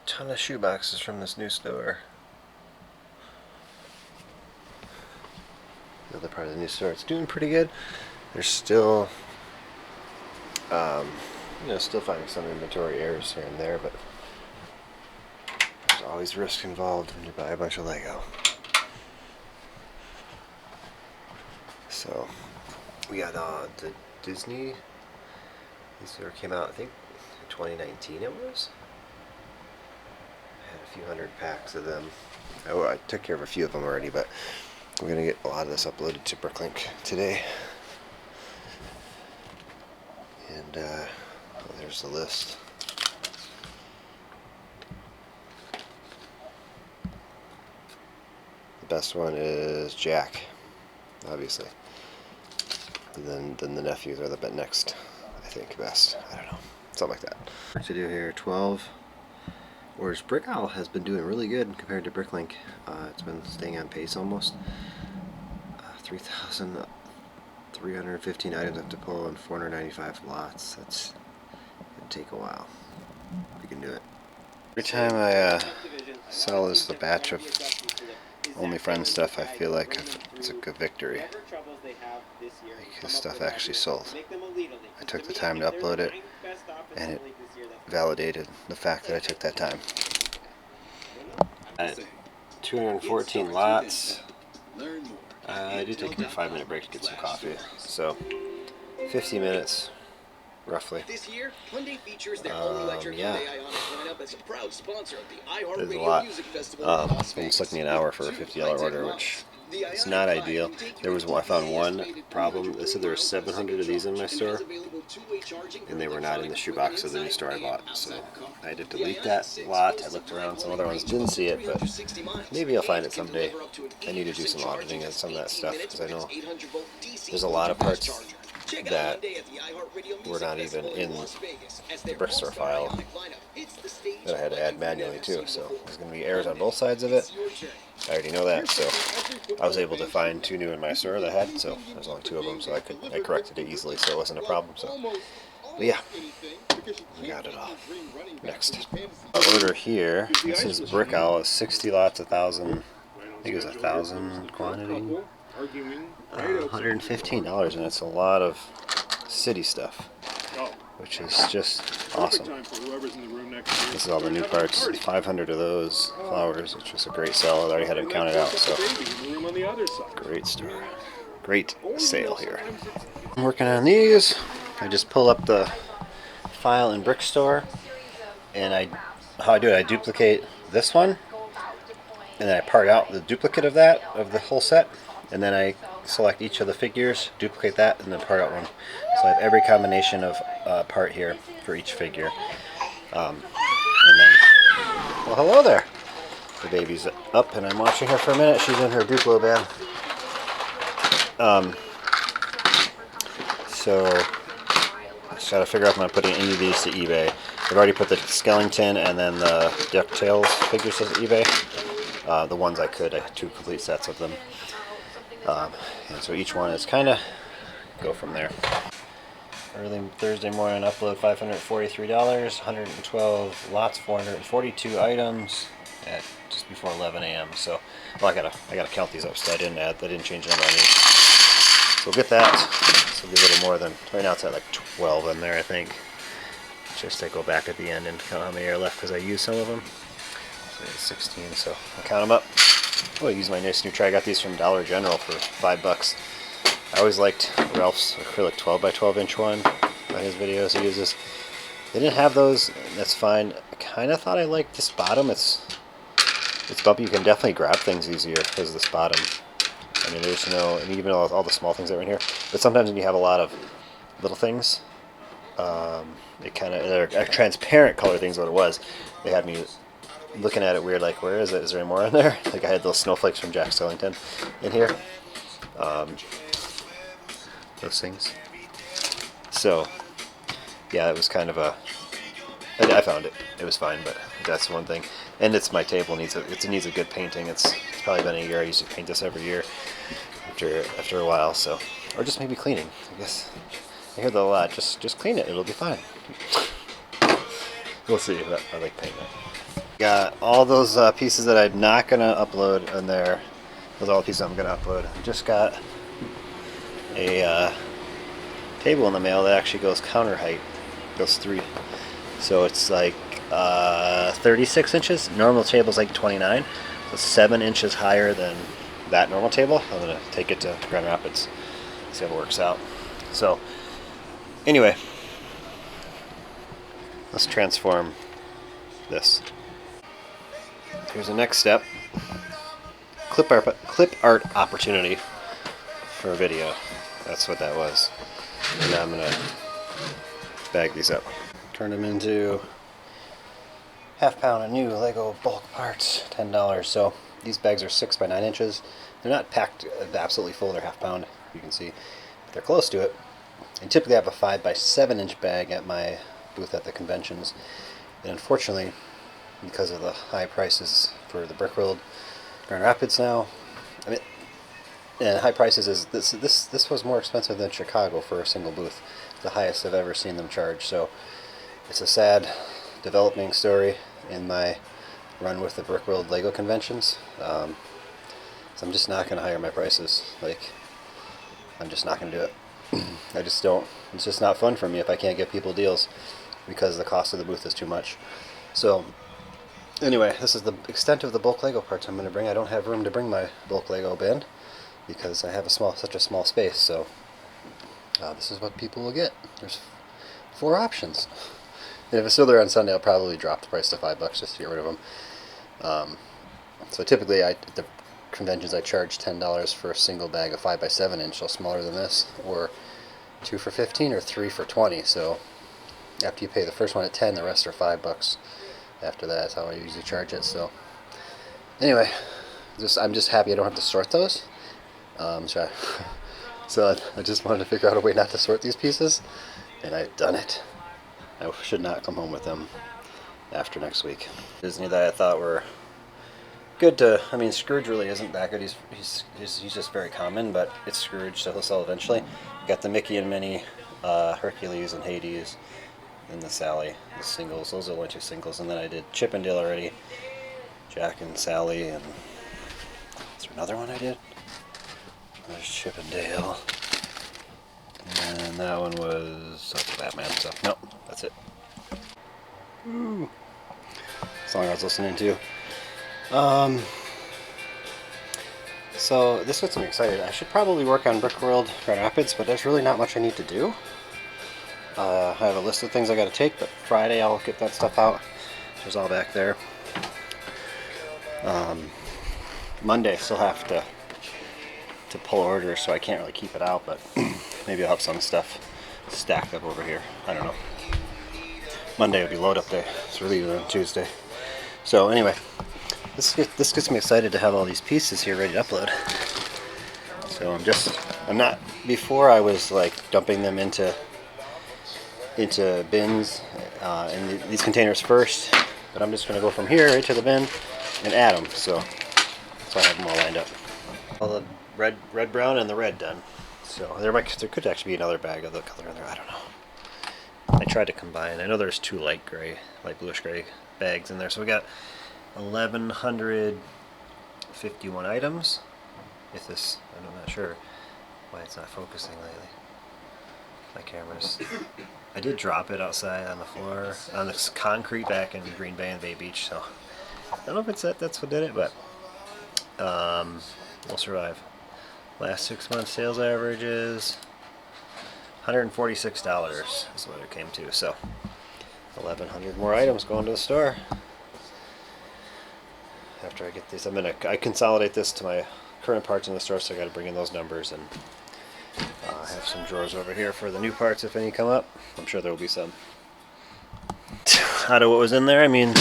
Ton of shoe boxes from this new store. The other part of the new store, it's doing pretty good. There's still, still finding some inventory errors here and there, but there's always risk involved when you buy a bunch of Lego. So we got the Disney. This store came out, I think, in 2019 it was. Had a few hundred packs of them. I took care of a few of them already, but we're gonna get a lot of this uploaded to Bricklink today. And there's the list. The best one is Jack, obviously. And then the nephews are the next, I think, best. I don't know, something like that. What to do here? 12. Whereas Brickworld has been doing really good compared to Bricklink. It's been staying on pace almost. 3,315 items I have to pull and 495 lots. That's gonna take a while. We can do it. Every time I sell this batch of Only Friends stuff, I feel like it's a good victory. Like his stuff actually sold. I took the time to upload it, and it validated the fact that I took that time. At 214 lots, I did take a 5-minute break to get some coffee, so 50 minutes roughly. Yeah, there's a lot. Almost took me an hour for a $50 order, which is not ideal. I found one problem. They said there were 700 of these in my store, and they were not in the shoebox of the new store I bought. So I had to delete that lot. I looked around, some other ones didn't see it, but maybe I'll find it someday. I need to do some auditing of some of that stuff, because I know there's a lot of parts that were not even in the Brickstore file that I had to add manually too. So there's going to be errors on both sides of it. I already know that, so I was able to find 2 new in my store that I had, so there's only 2 of them, so I corrected it easily, so it wasn't a problem. So, but yeah, we got it all. Next, our order here. This is Brickworld, 60 lots, 1,000. I think it was 1,000 quantity. $115, and it's a lot of city stuff, which is just awesome. This is all the new parts. 500 of those flowers, which was a great sell. I already had them counted out, so great store. Great sale here. I'm working on these. I just pull up the file in Brickstore, and how I do it, I duplicate this one, and then I part out the duplicate of that, of the whole set, and then I select each of the figures, duplicate that, and then part out one. So I have every combination of part here for each figure. And then, well, hello there. The baby's up, and I'm watching her for a minute. She's in her Brickworld bed. So I just gotta figure out if I'm putting any of these to eBay. I've already put the Skellington and then the DuckTales figures to eBay. The ones I could. I had 2 complete sets of them. And so each one is kind of go from there. Early Thursday morning upload, $543, 112 lots, 442 items at just before 11 a.m. So, well, I gotta count these up. So I didn't change the number on these. So we'll get that. So it'll be a little more than right now. It's at like 12 in there, I think. Just to go back at the end and count how many are left because I used some of them. So 16. So I'll count them up. Oh, I use my nice new tray. I got these from Dollar General for $5. I always liked Ralph's acrylic 12 by 12 inch one on his videos. He uses. They didn't have those. That's fine. I kind of thought I liked this bottom. It's bumpy. You can definitely grab things easier because of this bottom. I mean, there's no, and even all the small things that are in here. But sometimes when you have a lot of little things, it kind of, they're transparent color things. What it was, they had me looking at it weird, like, where is it? Is there any more in there? Like I had those snowflakes from Jack Skellington in here. Those things. So, yeah, it was kind of a I found it. It was fine, but that's one thing. And it's my table needs it needs a good painting. It's probably been a year. I used to paint this every year after a while, so or just maybe cleaning. I guess I hear that a lot. Just clean it. It'll be fine. We'll see. I like painting it. Got all those pieces that I'm not gonna upload in there. Those are all the pieces I'm gonna upload. I just got a table in the mail that actually goes counter height. Goes 3. So it's like 36 inches. Normal table's like 29. So it's 7 inches higher than that normal table. I'm gonna take it to Grand Rapids, see how it works out. So anyway, let's transform this. Here's the next step. Clip art opportunity for a video. That's what that was. And now I'm gonna bag these up. Turn them into half pound of new Lego bulk parts, $10. So these bags are 6 by 9 inches. They're not packed absolutely full, they're half pound, you can see. But they're close to it. And typically I have a 5 by 7 inch bag at my booth at the conventions. And unfortunately, because of the high prices for the Brickworld Grand Rapids now, I mean, and high prices is this was more expensive than Chicago for a single booth. The highest I've ever seen them charge. So it's a sad developing story in my run with the Brickworld Lego conventions. So I'm just not going to hire my prices. Like, I'm just not going to do it. I just don't. It's just not fun for me if I can't get people deals because the cost of the booth is too much. So anyway, this is the extent of the bulk Lego parts I'm going to bring. I don't have room to bring my bulk Lego bin because I have such a small space. So this is what people will get. There's 4 options. And if it's still there on Sunday, I'll probably drop the price to $5 just to get rid of them. So typically, at the conventions, I charge $10 for a single bag of 5 by 7 inch, so smaller than this, or 2 for $15 or 3 for $20. So after you pay the first one at $10, the rest are $5. After that, that's how I usually charge it. So anyway, I'm just happy I don't have to sort those. So I just wanted to figure out a way not to sort these pieces, and I've done it. I should not come home with them after next week. Disney that I thought were good to, I mean, Scrooge really isn't that good. He's just very common, but it's Scrooge, so he'll sell eventually. Got the Mickey and Minnie, Hercules and Hades, and the Sally, the singles. Those are the only 2 singles, and then I did Chip and Dale already, Jack and Sally, and is there another one I did? There's Chip and Dale. And that one was Batman, so nope, that's it. Ooh. Song I was listening to. So this gets me excited. I should probably work on Brickworld Grand Rapids, but there's really not much I need to do. I have a list of things I gotta take, but Friday I'll get that stuff out. There's all back there. Monday still have to pull orders, so I can't really keep it out, but maybe I'll have some stuff stacked up over here. I don't know. Monday would be load up day. It's really on Tuesday. So anyway, this gets me excited to have all these pieces here ready to upload. So I'm not, before I was like dumping them into bins in these containers first, but I'm just going to go from here right to the bin and add them. So I have them all lined up. All the red, brown, and the red done. So there could actually be another bag of the color in there. I don't know. I tried to combine. I know there's 2 light bluish gray bags in there. So we got 1,151 items. If this, I'm not sure why it's not focusing lately. My camera's. I did drop it outside on the floor on this concrete back in Green Bay and Bay Beach. So I don't know if that's what did it, but we'll survive. Last 6 months sales averages $146 is what it came to. So 1,100 more items going to the store. After I get these, I consolidate this to my current parts in the store, so I got to bring in those numbers, and I have some drawers over here for the new parts if any come up. I'm sure there will be some. Out of what was in there, I mean,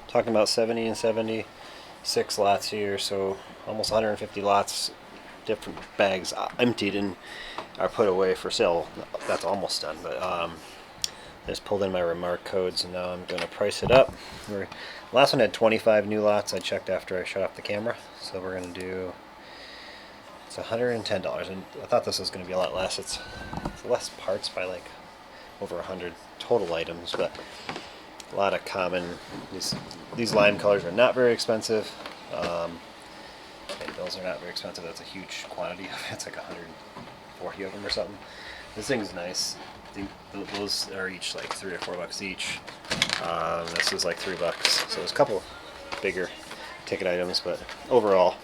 talking about 70 and 76 lots here, so almost 150 lots. Different bags emptied and are put away for sale. That's almost done, but I just pulled in my remark codes and now I'm going to price it up. Last one had 25 new lots. I checked after I shut off the camera. So we're going to do, it's $110. And I thought this was going to be a lot less. It's less parts by like over 100 total items, but a lot of common, these lime colors are not very expensive. Those are not very expensive. That's a huge quantity. It's like 140 of them or something. This thing's nice. Those are each like $3 or $4 each. This was like $3, so there's a couple bigger ticket items, but overall,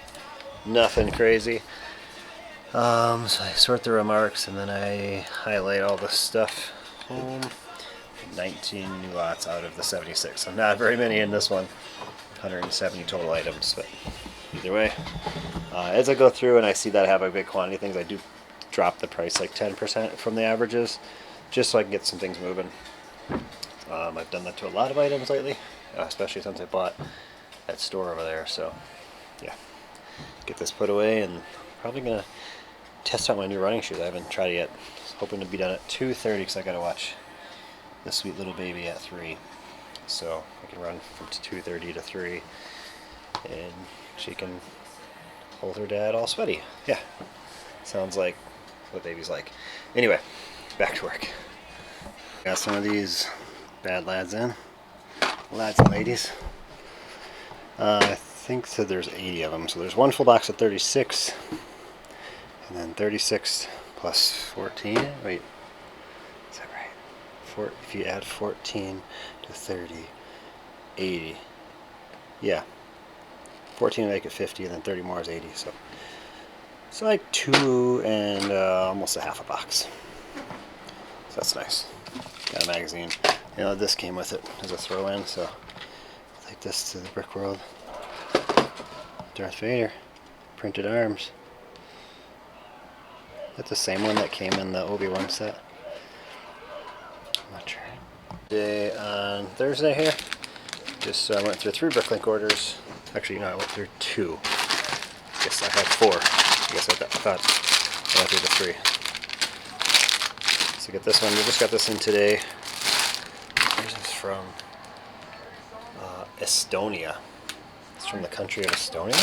nothing crazy. So I sort the remarks and then I highlight all the stuff home. 19 new lots out of the 76, so not very many in this one. 170 total items, but either way, as I go through and I see that I have a big quantity of things, I do drop the price like 10% from the averages, just so I can get some things moving. I've done that to a lot of items lately, especially since I bought that store over there. So yeah, get this put away and probably gonna test out my new running shoes. I haven't tried it yet. Hoping to be done at 2:30 because I gotta watch this sweet little baby at 3. So I can run from 2:30 to 3 and she can hold her dad all sweaty. Yeah, sounds like what baby's like. Anyway, back to work. Got some of these bad lads in. Lads and ladies. I think that there's 80 of them. So there's one full box of 36. And then 36 plus 14. Wait, is that right? If you add 14 to 30, 80. Yeah. 14 to make it 50, and then 30 more is 80. So it's like 2 and almost a half a box. So that's nice. Got a magazine. You know, this came with it as a throw-in, so I'll take this to the Brickworld. Darth Vader. Printed arms. That's the same one that came in the Obi-Wan set. I'm not sure. Today on Thursday here, just went through 3 Bricklink orders. Actually, no, I went through 2. I guess I had 4. I guess I thought I went through the 3. So get this one. We just got this in today. Where's this from? Estonia. It's from the country of Estonia.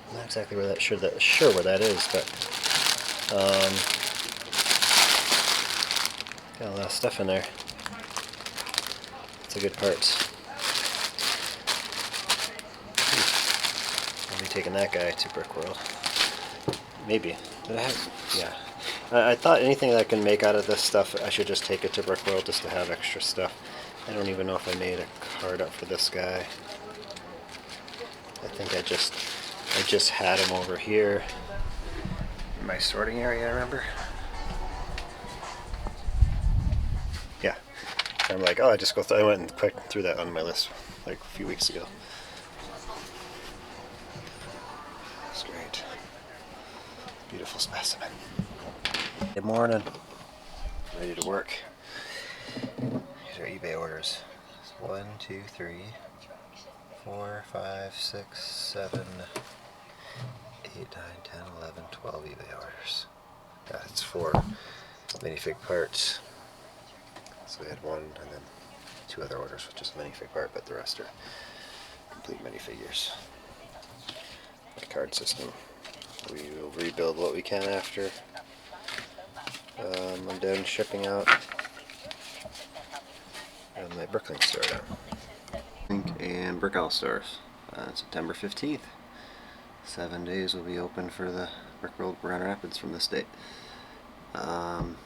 I'm not exactly where that sure where that is, but got a lot of stuff in there. It's a good parts. I'll be taking that guy to Brickworld. Maybe. Did I have? Yeah. I thought anything that I can make out of this stuff, I should just take it to Brickworld just to have extra stuff. I don't even know if I made a card up for this guy. I think I just had him over here in my sorting area, I remember. Yeah. I'm like, oh, I went and clicked through that on my list like a few weeks ago. That's great. Beautiful specimen. Good morning. Ready to work. These are eBay orders. 1, 2, 3, 4, 5, 6, 7, 8, 9, 10, 11, 12 eBay orders. Yeah, it's 4 minifig parts. So we had 1 and then 2 other orders with just minifig part, but the rest are complete minifigures. The card system. We will rebuild what we can after I'm done shipping out my Bricklink store and Brickhouse stores. September 15th. 7 days will be open for the Brickworld Grand Rapids from this date. 9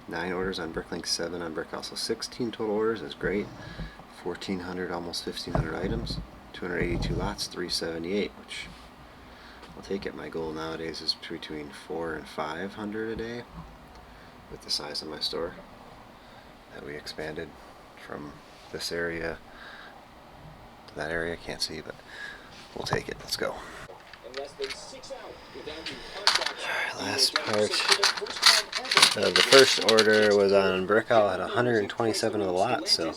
orders on Bricklink, 7 on Brickhouse. So 16 total orders is great. 1,400, almost 1,500 items. 282 lots, 378, which I'll take it. My goal nowadays is between 400 and 500 a day with the size of my store that we expanded from this area to that area. Can't see, but we'll take it. Let's go. Alright, last part. The first order was on Brickhouse at 127 of the lot, so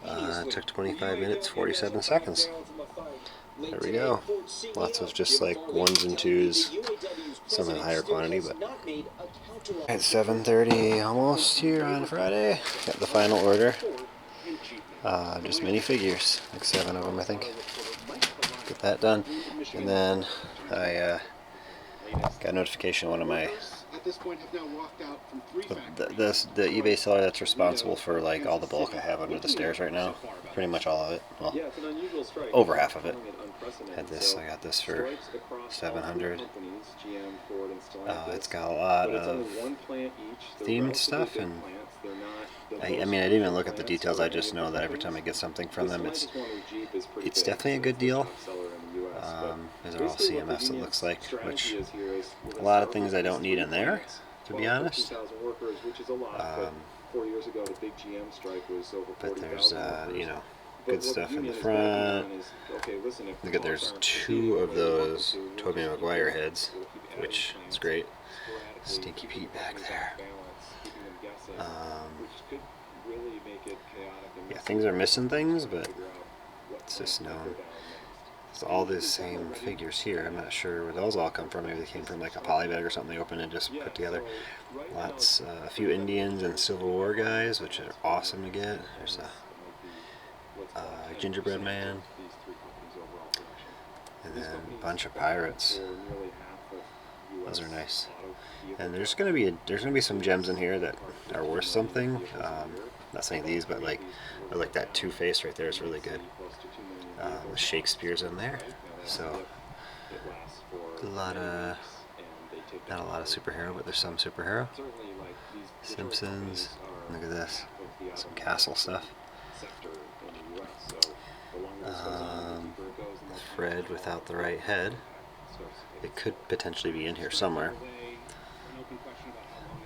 it took 25 minutes, 47 seconds. There we go. Lots of just like 1s and 2s some in higher quantity, but at 7:30 almost here on Friday. Got the final order. Just minifigures, like 7 of them I think. Get that done, and then I got a notification one of my the eBay seller that's responsible for like all the bulk I have under the stairs right now, pretty much all of it, well, over half of it. Had this, I got this for 700. It's got a lot of themed stuff, and I mean I didn't even look at the details. I just know that every time I get something from them, it's definitely a good deal. These are all CMFs, it looks like, which a lot of things I don't need in there, to be honest. But there's, you know, good stuff in the front. Look at, there's 2 of those Tobey Maguire heads, which is great. Stinky Pete back there. Yeah, things are missing things, but it's just known. It's all these same figures here. I'm not sure where those all come from. Maybe they came from like a poly bag or something they opened and just put together. Lots, a few Indians and Civil War guys, which are awesome to get. There's a gingerbread man, and then a bunch of pirates. Those are nice. And there's gonna be some gems in here that are worth something. Not saying these, but like that Two-Face right there is really good. Shakespeare's in there, so not a lot of superhero, but there's some superhero. Simpsons. Look at this, some castle stuff. Fred without the right head. It could potentially be in here somewhere.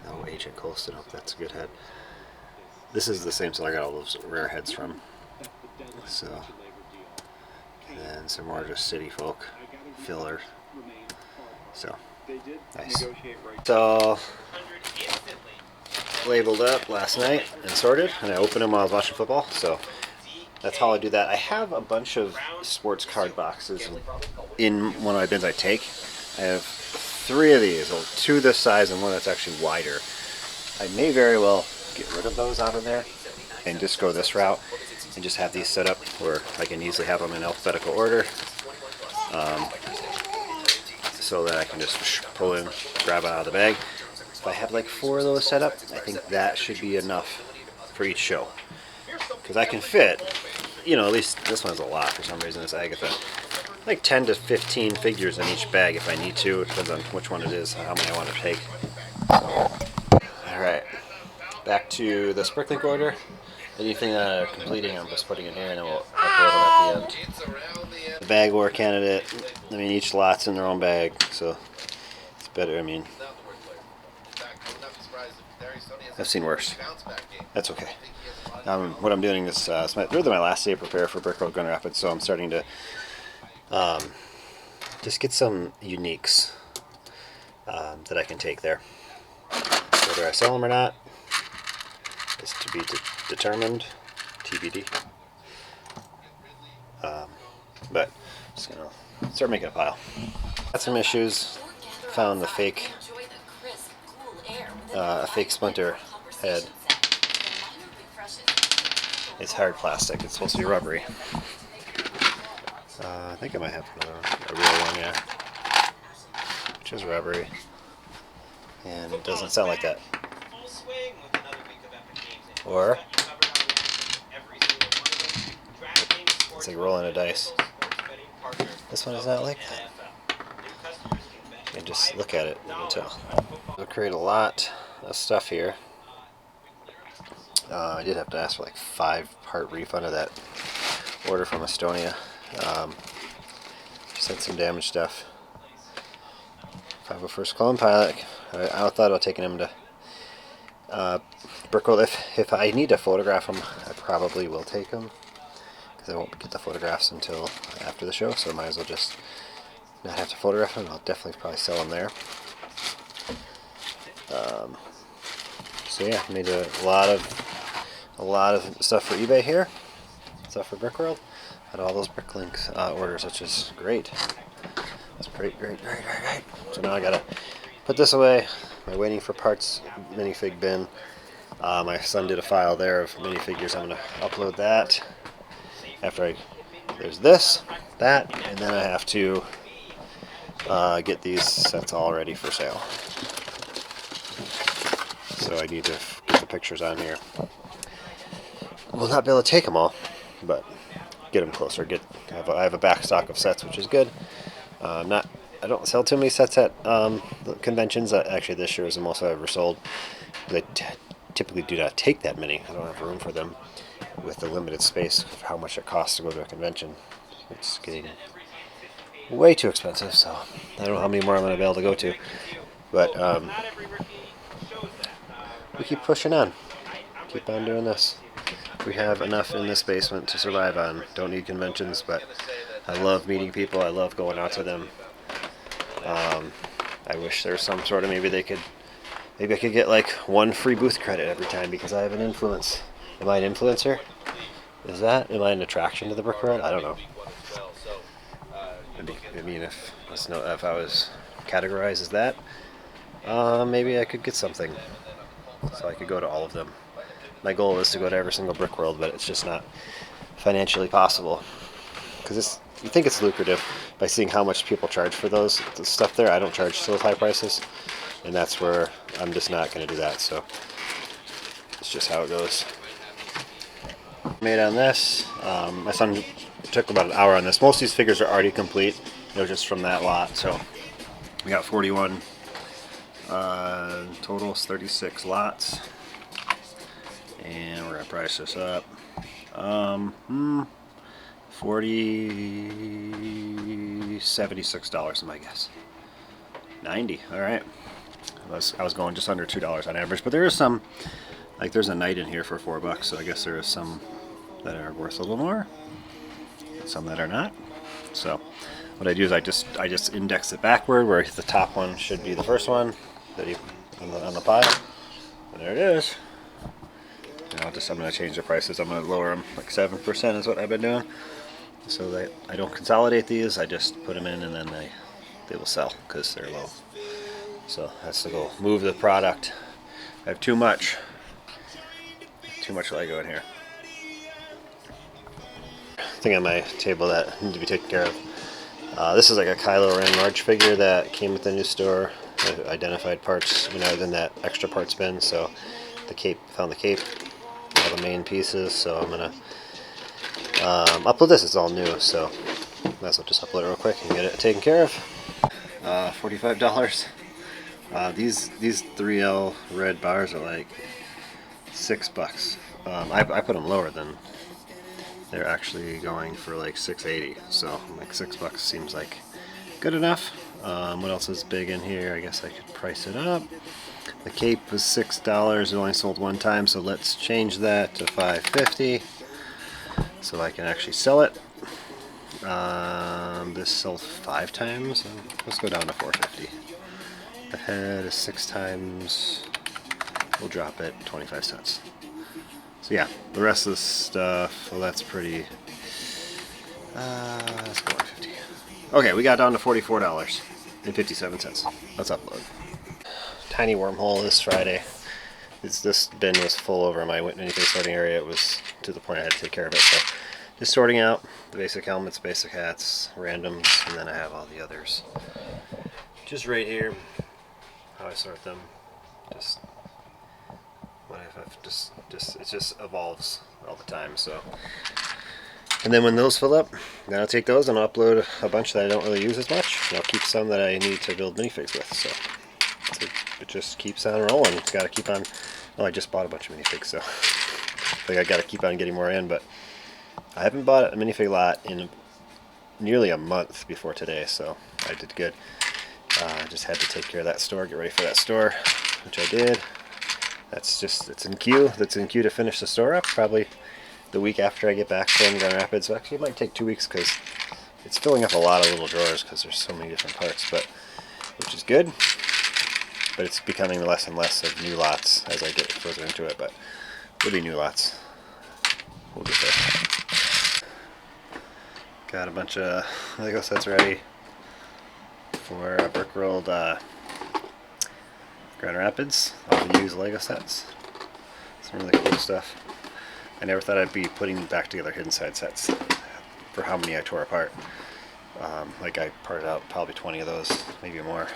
Oh, Agent Colston. Oh, that's a good head. This is the same seller I got all those rare heads from. So, and some more just city folk filler. So, nice. So, labeled up last night and sorted, and I opened them while I was watching football. So, that's how I do that. I have a bunch of sports card boxes in one of my bins I take. I have 3 of these, 2 this size and one that's actually wider. I may very well get rid of those out of there and just go this route and just have these set up where I can easily have them in alphabetical order, so that I can just pull in, grab it out of the bag. If I have like 4 of those set up, I think that should be enough for each show, because I can fit, you know, at least this one's a lot for some reason, this Agatha, like 10 to 15 figures in each bag if I need to. It depends on which one it is, how many I want to take. Alright, back to the Spricklink order. Anything that I'm completing, I'm just putting in here, and then we'll upload them at the end. The bag war candidate, I mean, each lot's in their own bag, so it's better. I mean, I've seen worse. That's okay. What I'm doing is, it's really my last day to prepare for Brickworld Grand Rapids, so I'm starting to just get some uniques that I can take there. Whether I sell them or not is to be determined, TBD. But I'm just gonna start making a pile. Got some issues. Found the fake, a fake Splinter head. It's hard plastic. It's supposed to be rubbery. I think I might have another one, a real one, yeah, which is rubbery, and it doesn't sound like that. Or it's like rolling a dice. This one is not like that. You can just look at it and you can tell. I'll create a lot of stuff here. I did have to ask for like 5-part refund of that order from Estonia. Just had some damaged stuff. 501st Clone Pilot. I thought about taking him to Brickworld. If I need to photograph him, I probably will take him, because I won't get the photographs until after the show, so I might as well just not have to photograph him. I'll definitely probably sell him there. So yeah, made a lot of stuff for eBay here, stuff for Brickworld. Had all those Bricklinks orders, which is great. Great. So now I gotta put this away. I'm waiting for parts minifig bin. My son did a file there of minifigures. I'm gonna upload that. There's this, that, and then I have to get these sets all ready for sale. So I need to get the pictures on here. We'll not be able to take them all, but get them closer. I have a back stock of sets, which is good. I don't sell too many sets at the conventions. Actually, this year is the most I've ever sold. They typically do not take that many. I don't have room for them with the limited space of how much it costs to go to a convention. It's getting way too expensive, so I don't know how many more I'm going to be able to go to. But we keep pushing on. Keep on doing this. We have enough in this basement to survive on. Don't need conventions, but I love meeting people. I love going out to them. I wish there was some sort of maybe I could get like one free booth credit every time because I have an influence. Am I an influencer? Am I an attraction to the Brickworld? I don't know. I mean, if I was categorized as that, maybe I could get something. So I could go to all of them. My goal is to go to every single Brickworld, but it's just not financially possible. Because you think it's lucrative by seeing how much people charge for the stuff there. I don't charge those high prices, and that's where I'm just not going to do that. So it's just how it goes. Made on this. My son took about an hour on this. Most of these figures are already complete. They're just from that lot. So we got 41 total, 36 lots, and we're gonna price this up. $76 is my guess. 90. All right. I was going just under $2 on average, but there is some. Like there's a knight in here for $4, so I guess there is some that are worth a little more, and some that are not. So what I do is I just index it backward, where the top one should be the first one that on the pile. And there it is. And I'm going to change the prices. I'm going to lower them like 7% is what I've been doing, so that I don't consolidate these. I just put them in, and then they will sell because they're low. So that's the goal. Move the product. I have too much Lego in here. Thing on my table that need to be taken care of. This is like a Kylo Ren large figure that came with the new store. I identified parts when I was in that extra parts bin. So found the cape, all the main pieces. So I'm gonna upload this. It's all new, so might as well just upload it real quick and get it taken care of. $45. These 3L red bars are like $6. I put them lower than they're actually going for like $6.80. So like $6 seems like good enough. What else is big in here? I guess I could price it up. The cape was $6. It only sold one time, so let's change that to $5.50 so I can actually sell it. This sold 5 times. So let's go down to $4.50. The head is 6 times. We'll drop it 25 cents. So yeah, the rest of the stuff, well, that's pretty. Let's go $150. Okay, we got down to $44.57. Let's upload. Tiny wormhole this Friday. This bin was full over my minifig sorting area. It was to the point I had to take care of it. So just sorting out the basic helmets, basic hats, randoms, and then I have all the others. Just right here, how I sort them. Just it just evolves all the time. So, and then when those fill up, then I'll take those and I'll upload a bunch that I don't really use as much, and I'll keep some that I need to build minifigs with. So it just keeps on rolling. It's got to keep on. Well, I just bought a bunch of minifigs, so I got to keep on getting more in. But I haven't bought a minifig lot in nearly a month before today, so I did good. I just had to take care of that store, get ready for that store, which I did. It's in queue. That's in queue to finish the store up, probably the week after I get back from Grand Rapids. So actually it might take 2 weeks because it's filling up a lot of little drawers because there's so many different parts, which is good. But it's becoming less and less of new lots as I get further into it, but it'll be new lots. We'll get there. Got a bunch of Lego sets ready. for Brickworld Grand Rapids, all the used Lego sets. Some really cool stuff. I never thought I'd be putting back together hidden side sets for how many I tore apart. Like I parted out probably 20 of those, maybe more.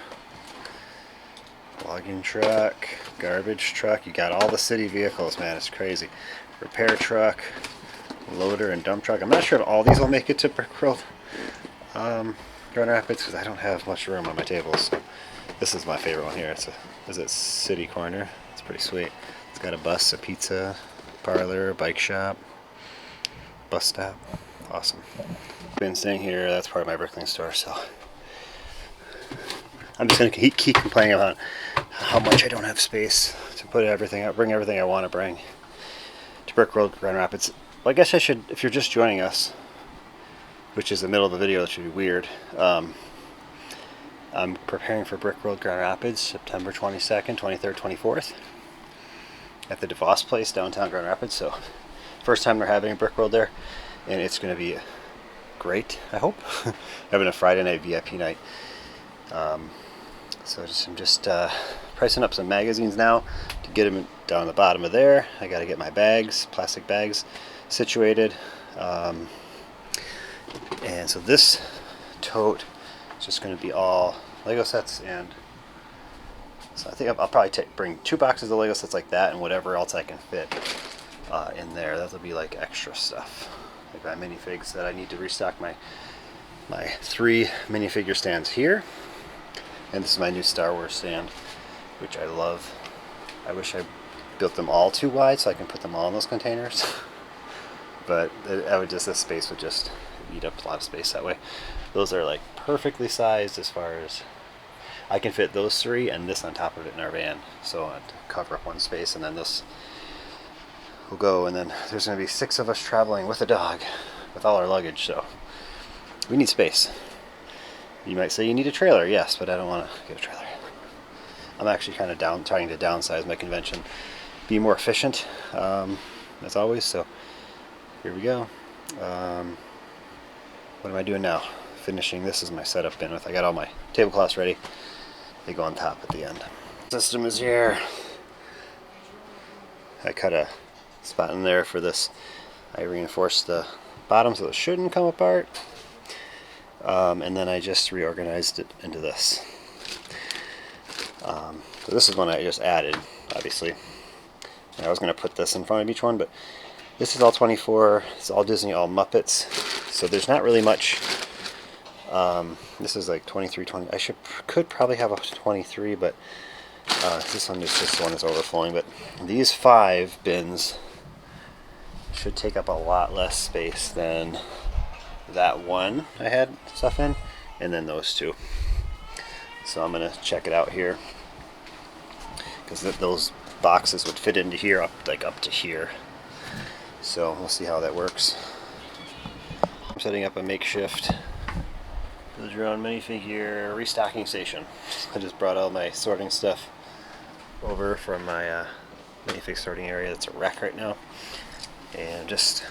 Logging truck, garbage truck, you got all the city vehicles, man, it's crazy. Repair truck, loader and dump truck. I'm not sure if all these will make it to Brickworld Grand Rapids because I don't have much room on my tables. So this is my favorite one here. Is it City Corner? It's pretty sweet. It's got a bus, a pizza parlor, bike shop, bus stop. Awesome. Been staying here. That's part of my Brickling store. So I'm just gonna keep complaining about how much I don't have space to put everything out, bring everything I want to bring to Brickworld Grand Rapids. Well, I guess I should, if you're just joining us, which is the middle of the video, that should be weird. I'm preparing for Brickworld Grand Rapids, September 22nd, 23rd, 24th, at the Devos place, downtown Grand Rapids. So, first time they're having a Brickworld there, and it's going to be great, I hope. Having a Friday night VIP night. So I'm just pricing up some magazines now to get them down the bottom of there. I got to get my bags, plastic bags, situated. And so this tote is just going to be all Lego sets, and so I think I'll probably bring 2 boxes of Lego sets like that and whatever else I can fit in there. That'll be like extra stuff. Like my minifigs that I need to restock my 3 minifigure stands here. And this is my new Star Wars stand, which I love. I wish I built them all too wide so I can put them all in those containers. But this space would just eat up a lot of space that way. Those are like perfectly sized as far as I can fit those 3 and this on top of it in our van. So to cover up one space, and then this will go, and then there's going to be 6 of us traveling with a dog with all our luggage, so we need space. You might say you need a trailer, yes, but I don't want to get a trailer. I'm actually kind of trying to downsize my convention, be more efficient, as always. So here we go. What am I doing now? Finishing. This is my setup bin with. I got all my tablecloths ready. They go on top at the end. System is here. I cut a spot in there for this. I reinforced the bottom so it shouldn't come apart. And then I just reorganized it into this. So this is one I just added, obviously. And I was going to put this in front of each one, but this is all 24. It's all Disney, all Muppets. So there's not really much. This is like 23, 20. I could probably have a 23, but this one is just the one that's overflowing. But these 5 bins should take up a lot less space than that one I had stuff in, and then those 2. So I'm gonna check it out here, because those boxes would fit into here, up to here. So we'll see how that works. I'm setting up a makeshift build your own minifigure restocking station. I just brought all my sorting stuff over from my minifig sorting area. That's a wreck right now, and just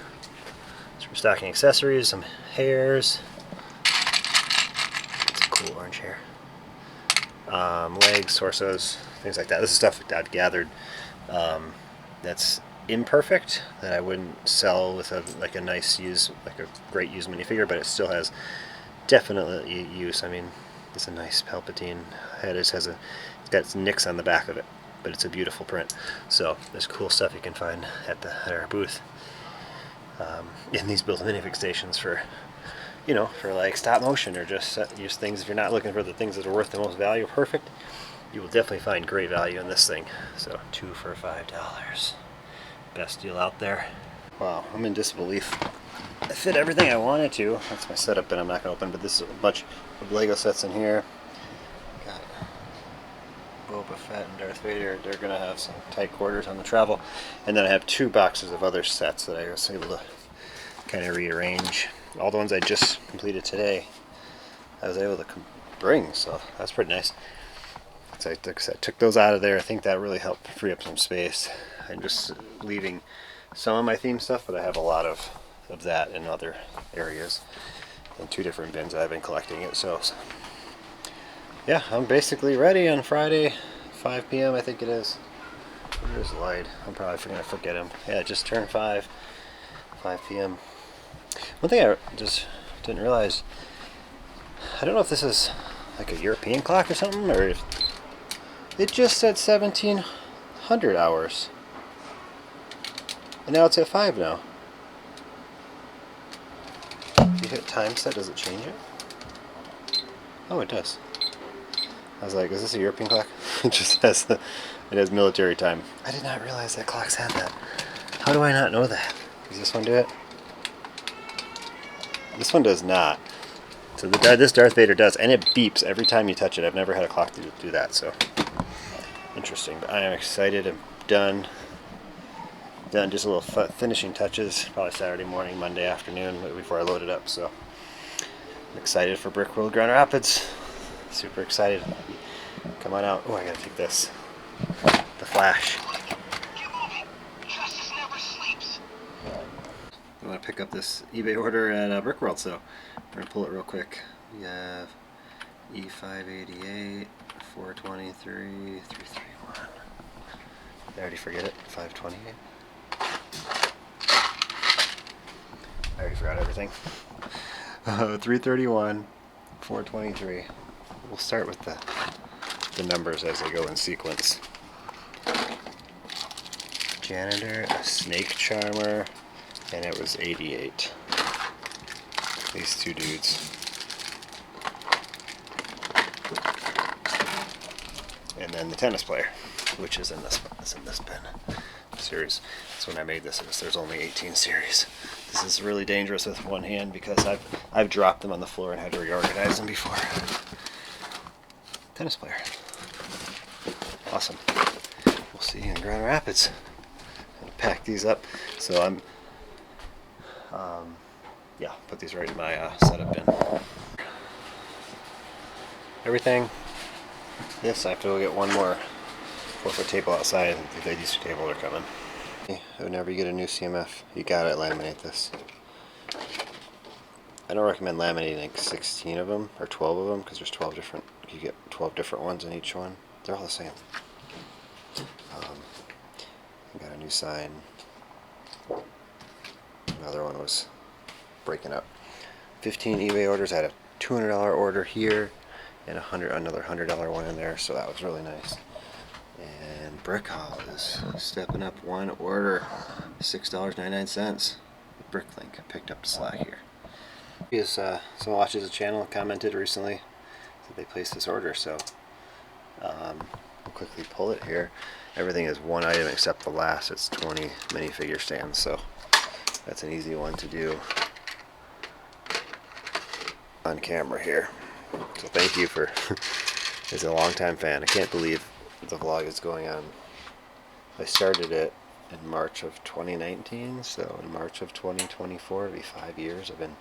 restocking accessories, some hairs. It's a cool orange hair. Legs, torsos, things like that. This is stuff I've gathered that's imperfect, that I wouldn't sell with a nice use, like a great used minifigure, but it still has definitely use. I mean, it's a nice Palpatine head. It's got its nicks on the back of it, but it's a beautiful print. So there's cool stuff you can find at our booth. In these built minifig stations for like stop motion, or just use things. If you're not looking for the things that are worth the most value, perfect, you will definitely find great value in this thing. So 2 for $5, best deal out there. Wow, I'm in disbelief. I fit everything I wanted to. That's my setup, and I'm not going to open, but this is a bunch of Lego sets in here. Got Boba Fett and Darth Vader. They're going to have some tight quarters on the travel. And then I have 2 boxes of other sets that I was able to kind of rearrange. All the ones I just completed today, I was able to bring, so that's pretty nice. So I took those out of there. I think that really helped free up some space. I'm just leaving some of my theme stuff, but I have a lot of that in other areas in 2 different bins. I've been collecting it, so yeah, I'm basically ready on Friday, 5 p.m. I think it is. Where's Light? I'm probably gonna forget him. Yeah, it just turned 5 p.m. One thing I just didn't realize, I don't know if this is like a European clock or something, or if it just said 1700 hours. And now it's at 5 now. If you hit time set, does it change it? Oh, it does. I was like, is this a European clock? It just has it has military time. I did not realize that clocks had that. How do I not know that? Does this one do it? This one does not. So this Darth Vader does, and it beeps every time you touch it. I've never had a clock do that, so interesting. But I am excited. I'm done. Just a little finishing touches. Probably Saturday morning, Monday afternoon before I load it up. So I'm excited for Brickworld Grand Rapids. Super excited. Come on out. Oh, I gotta take this. The flash. I want to pick up this eBay order at Brickworld, so we're gonna pull it real quick. We have E588, 423, 331. I already forget it. 528. I already forgot everything. 331, 423. We'll start with the numbers as they go in sequence. Janitor, a snake charmer, and it was 88. These two dudes. And then the tennis player, which is in this bin series. So when I made this, there's only 18 series. This is really dangerous with one hand because I've dropped them on the floor and had to reorganize them before. Tennis player. Awesome. We'll see you in Grand Rapids. I'm gonna pack these up. So I'm yeah, put these right in my setup bin. Everything. This I have to go get one more 4-foot table outside. The ladies' table are coming. Whenever you get a new CMF, you gotta laminate this. I don't recommend laminating like 16 of them or 12 of them because there's 12 different. You get 12 different ones in each one. They're all the same. Got a new sign. Another one was breaking up. 15 eBay orders. I had a $200 order here and another $100 one in there, so that was really nice. And Brickworld is stepping up one order, $6.99. Bricklink picked up the slack here. Someone watches the channel commented recently that they placed this order, so I'll quickly pull it here. Everything is one item except the last. It's 20 minifigure stands, so that's an easy one to do on camera here. So thank you for as a longtime fan. I can't believe the vlog is going on. I started it in March of 2019, so in March of 2024, it'll be 5 years. I've been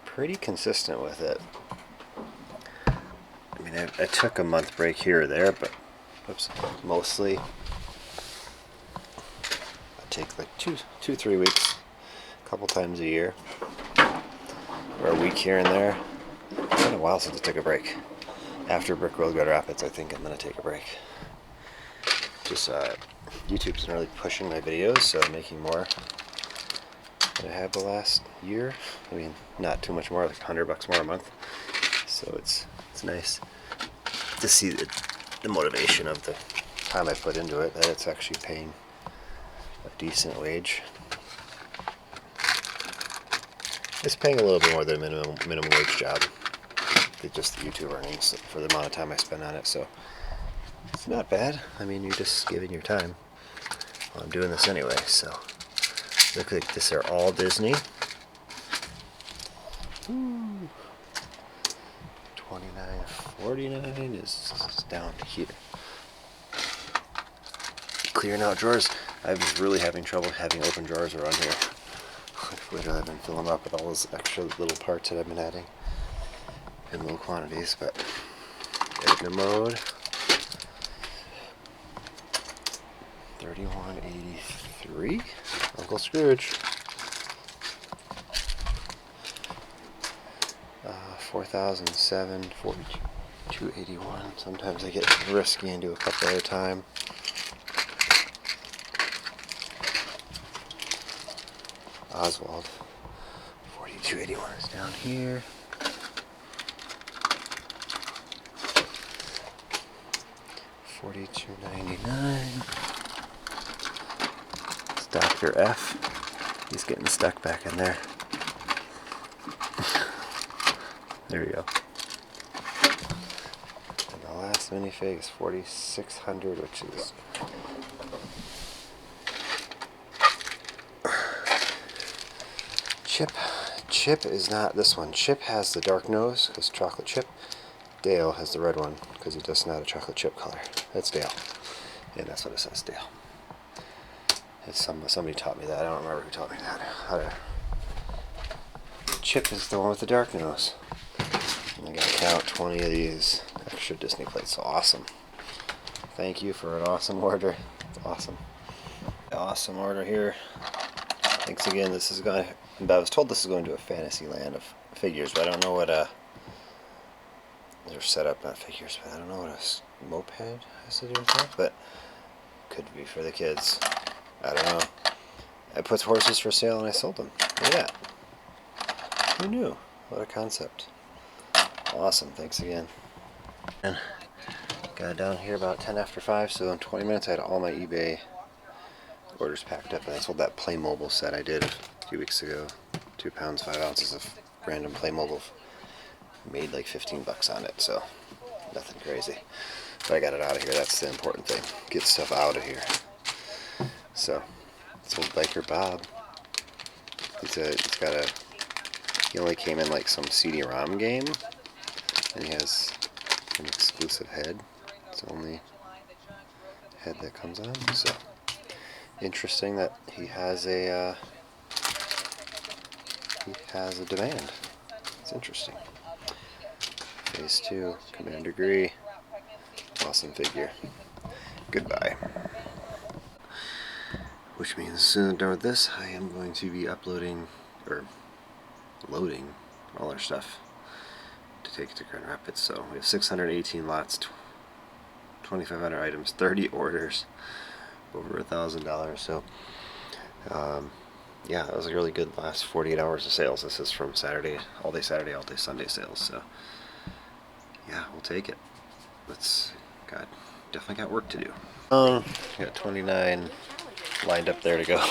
pretty consistent with it. I mean, I took a month break here or there, but mostly I take like 2-3 weeks, a couple times a year, or a week here and there. It's been a while since I took a break. After Brickworld Grand Rapids, I think I'm going to take a break. Just YouTube's been really pushing my videos, so I'm making more than I have the last year. I mean, not too much more, like $100 more a month. So it's nice to see the motivation of the time I put into it, that it's actually paying a decent wage. It's paying a little bit more than a minimum wage job. Just the YouTube earnings for the amount of time I spend on it, so it's not bad. I mean, you're just giving your time. Well, I'm doing this anyway, so look like this are all Disney. Ooh. $29.49 is down here. Clearing out drawers. I was really having trouble having open drawers around here. I've been filling up with all those extra little parts that I've been adding in low quantities, but editor mode. 3183. Uncle Scrooge. 4007, 42 281. Sometimes I get risky and do a couple at a time. Oswald. 4281 is down here. $42.99. It's Dr. F. He's getting stuck back in there. There we go. And the last minifig is 4600, which is Chip. Chip is not this one. Chip has the dark nose, because chocolate chip. Dale has the red one, because he does not a chocolate chip color. That's Dale. And that's what it says, Dale. It's somebody taught me that. I don't remember who taught me that. Chip is the one with the dark nose. And I gotta count 20 of these extra Disney plates. Awesome. Thank you for an awesome order. It's awesome. Awesome order here. Thanks again. This is going. I was told this is going to a fantasy land of figures, but I don't know what they're set up, not figures, but I don't know what a moped has to do with that, but could be for the kids. I don't know. I put horses for sale and I sold them. Look at that. Who knew? What a concept. Awesome. Thanks again. And got down here about 10 after 5, so in 20 minutes I had all my eBay orders packed up, and I sold that Playmobil set I did a few weeks ago. 2 pounds, 5 ounces of random Playmobil. Made like 15 bucks on it, so nothing crazy. But I got it out of here. That's the important thing. Get stuff out of here. So, it's old Biker Bob. He only came in like some CD-ROM game, and he has an exclusive head. It's the only head that comes on. So, interesting that he has a demand. It's interesting. Phase 2, Commander Gree. Awesome figure. Goodbye. Which means as soon as I'm done with this, I am going to be uploading, or loading, all our stuff to take to Grand Rapids. So we have 618 lots, 2,500 items, 30 orders, over $1,000. So yeah, that was a really good last 48 hours of sales. This is from Saturday, all day Sunday sales. So yeah, we'll take it. Definitely got work to do. Got 29 lined up there to go.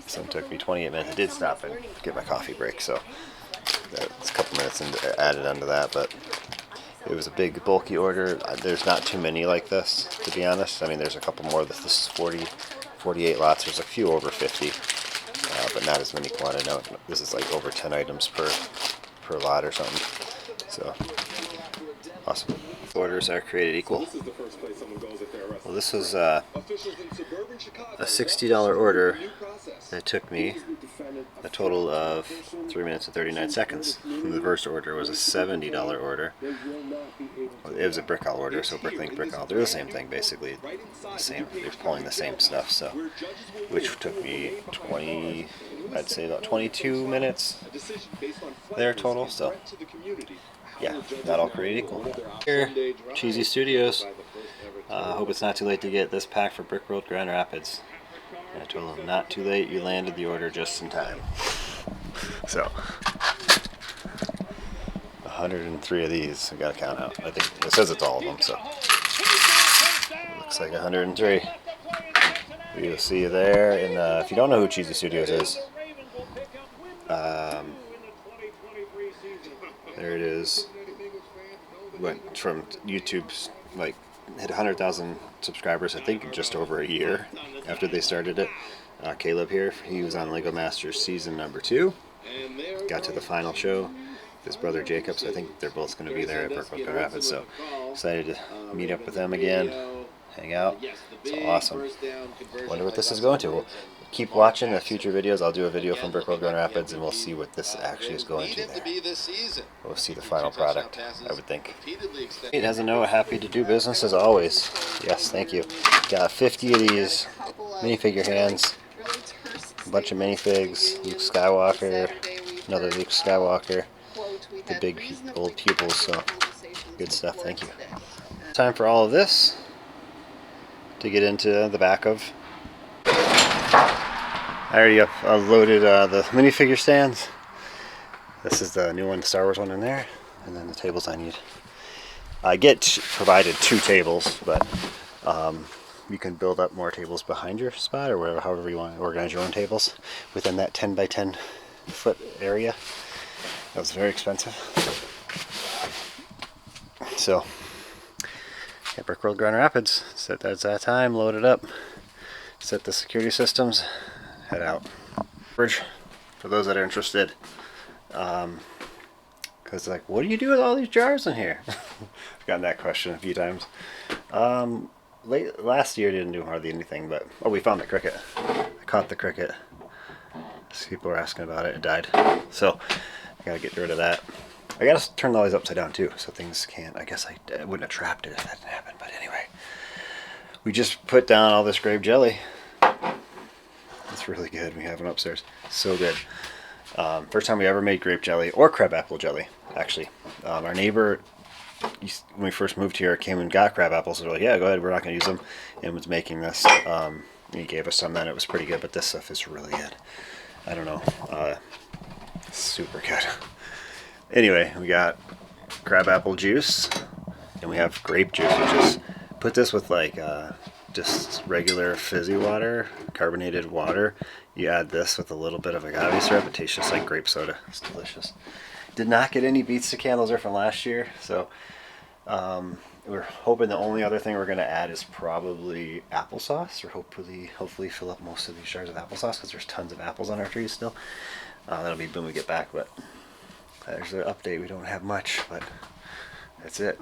So it took me 28 minutes. I did stop and get my coffee break, so that's a couple minutes added onto that, but it was a big, bulky order. There's not too many like this, to be honest. I mean, there's a couple more. This is 48 lots. There's a few over 50, but not as many quantity. No, this is like over 10 items per lot or something. So, awesome. Orders are created equal. Well, this was a $60 order that took me a total of 3 minutes and 39 seconds. And the first order was a $70 order. It was a Brickworld order, so Bricklink, Brickworld, they're the same thing basically. They're pulling the same stuff, so which took me I'd say about 22 minutes there total. So yeah, not all created equal. Here, Cheesy Studios. Hope it's not too late to get this pack for Brickworld Grand Rapids. And I told them, not too late, you landed the order just in time. So, 103 of these, I gotta count out. I think it says it's all of them, so. Looks like 103. We'll see you there. And if you don't know who Cheesy Studios is, there it is. Went from YouTube's, like, hit 100,000 subscribers, I think, in just over a year after they started it. Caleb here, he was on Lego Masters season number 2. Got to the final show. His brother Jacobs, I think they're both going to be there at Brickworld Grand Rapids, so excited to meet up with them again, hang out. It's awesome. Wonder what this is going to. We'll keep watching the future videos. I'll do a video from Brickworld Grand Rapids, and we'll see what this actually is going to there. We'll see the final product, I would think. It has a note, happy to do business as always. Yes, thank you. Got 50 of these minifigure hands, a bunch of minifigs, Luke Skywalker, another Luke Skywalker, the big old pupils, so Good stuff, thank you. Time for all of this to get into the back of. I already loaded the minifigure stands. This is the new one, the Star Wars one in there, and then the tables I need. I get provided 2 tables, but you can build up more tables behind your spot or wherever, however you want to organize your own tables within that 10 by 10 foot area. That was very expensive. So, yeah, Brickworld Grand Rapids. Set that's that time. Load it up. Set the security systems. Head out. Bridge for those that are interested. Because like, what do you do with all these jars in here? I've gotten that question a few times. Last year didn't do hardly anything, but we found the cricket. I caught the cricket. People were asking about it. It died. So I gotta get rid of that. I gotta turn all these upside down too, so things can't. I guess I wouldn't have trapped it if that didn't happen. But anyway, we just put down all this grape jelly. It's really good. We have it upstairs. So good. First time we ever made grape jelly or crabapple jelly. Actually, our neighbor, when we first moved here, came and got crab apples. And we're like, yeah, go ahead. We're not going to use them. And was making this. He gave us some then. It was pretty good, but this stuff is really good. I don't know. Super good. Anyway, we got crab apple juice, and we have grape juice. We just put this with like just regular fizzy water, carbonated water. You add this with a little bit of agave syrup. It tastes just like grape soda. It's delicious. Did not get any beets to candles there from last year, so we're hoping the only other thing we're going to add is probably applesauce, or hopefully fill up most of these jars with applesauce because there's tons of apples on our trees still. That'll be when we get back, but there's the update. We don't have much, but that's it.